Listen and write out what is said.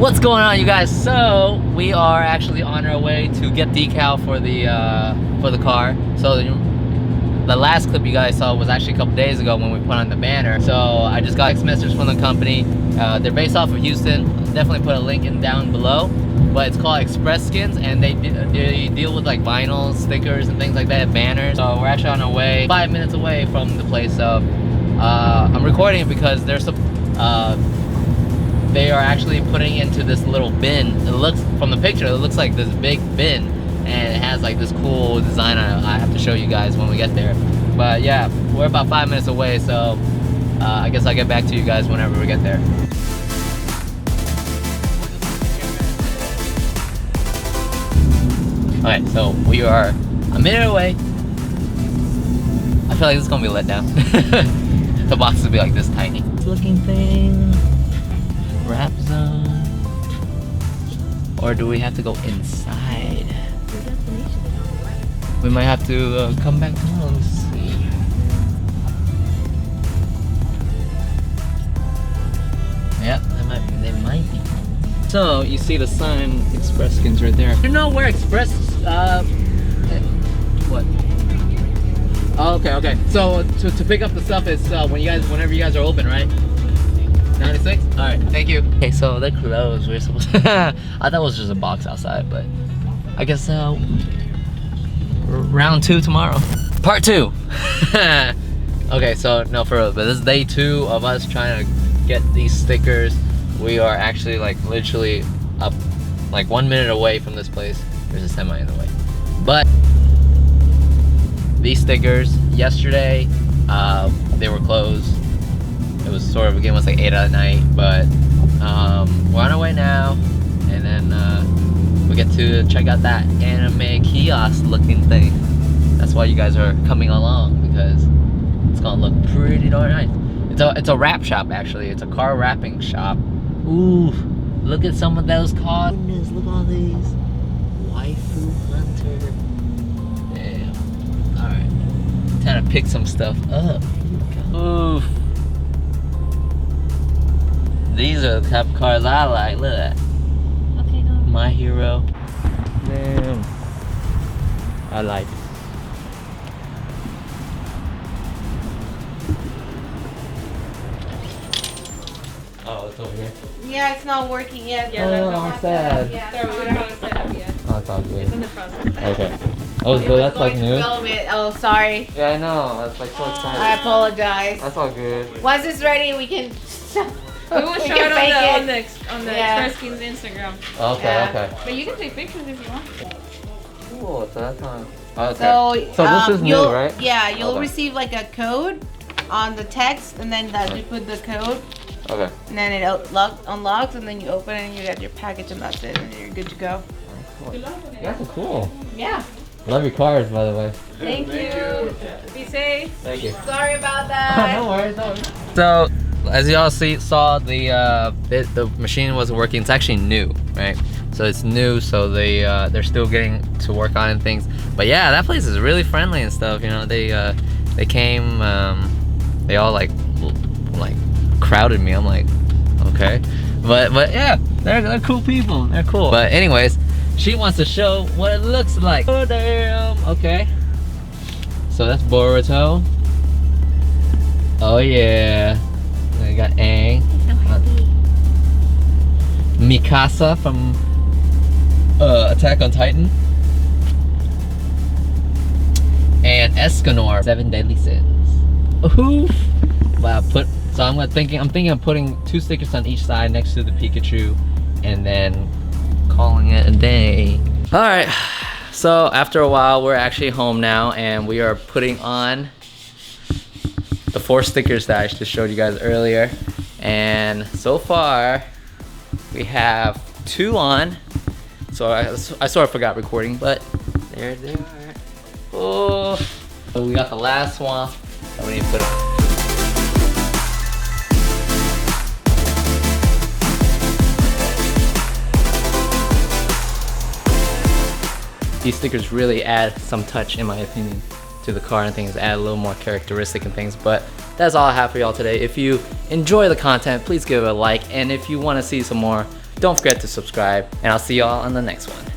What's going on, you guys? So we are actually on our way to get decal for the car. So the last clip you guys saw was actually a couple days ago when we put on the banner. So I just got text messages from the company. They're based off of Houston. Definitely put a link in down below. But it's called Express Skins, and they deal with like vinyl, stickers, and things like that, banners. So we're actually on our way, 5 minutes away from the place. So I'm recording it because there's some. They are actually putting into this little bin. It looks, from the picture, it looks like this big bin, and it has like this cool design on it. I have to show you guys when we get there. But yeah, we're about 5 minutes away, so I guess I'll get back to you guys whenever we get there. Alright, so we are a minute away. I feel like this is gonna be a letdown. The box will be like this tiny. Looking thing. Wrap zone. Or do we have to go inside? We might have to come back tomorrow and see. Yep, they might be. So you see the sign, Express Skins right there. You know where Express what? Oh, okay. So to pick up the stuff is whenever you guys are open, right? 96? Alright, thank you. Okay, so they're closed. We're supposed to I thought it was just a box outside, but I guess round 2 tomorrow. Part 2. Okay, so no, for real, but this is day 2 of us trying to get these stickers. We are actually like literally up like 1 minute away from this place. There's a semi in the way. But these stickers, yesterday, they were closed. It was sort of, again, it was like 8 at night, but we're on our way now, and then we get to check out that anime kiosk looking thing. That's why you guys are coming along, because it's gonna look pretty darn nice. It's a wrap shop, actually. It's a car wrapping shop. Ooh, look at some of those cars. Look at all these. Waifu Hunter. Damn. Alright. Trying to pick some stuff up. Ooh. These are the type of cars I like. Look at that. Okay, go. My Hero. Damn. I like it. Oh, it's over here. Yeah, it's not working yet. Yeah, that's not sad. Yeah, so we don't have it set up yet. Oh, it's all good. It's in the process. Okay. Oh, so that's like new? Oh, sorry. Yeah, I know. That's like so exciting. I apologize. That's all good. Once it's ready, we can. We will show it on the Express Skins Instagram. Okay, Yeah. okay. But you can take pictures if you want. Cool. So that's not. Okay. So this is new, right? Yeah, you'll Okay. receive like a code on the text, and then you put the code, Okay. and then it unlocks, and then you open it, and you get your package, and that's it, and you're good to go. Cool. That's cool. Yeah. Love your cars, by the way. Thank you. Be safe. Thank you. Sorry about that. No worries, no worries. So, as y'all saw, the machine wasn't working. It's actually new, right? So it's new, so they're still getting to work on things. But yeah, that place is really friendly and stuff. You know, they came, they all like crowded me. I'm like, okay, but yeah, they're cool people. They're cool. But anyways, she wants to show what it looks like. Oh damn. Okay. So that's Boruto. Oh yeah. I got Aang. Mikasa from Attack on Titan. And Escanor, 7 Deadly Sins. Ooh. Wow, so I'm thinking of putting 2 stickers on each side next to the Pikachu, and then calling it a day. Alright, so after a while we're actually home now, and we are putting on the 4 stickers that I just showed you guys earlier. And so far we have 2 on. So I sort of forgot recording, but there they are. Oh, so we got the last one that we need to put on. These stickers really add some touch, in my opinion, to the car and things, add a little more characteristic and things. But that's all I have for y'all today. If you enjoy the content, please give it a like, and if you want to see some more, Don't forget to subscribe, and I'll see y'all on the next one.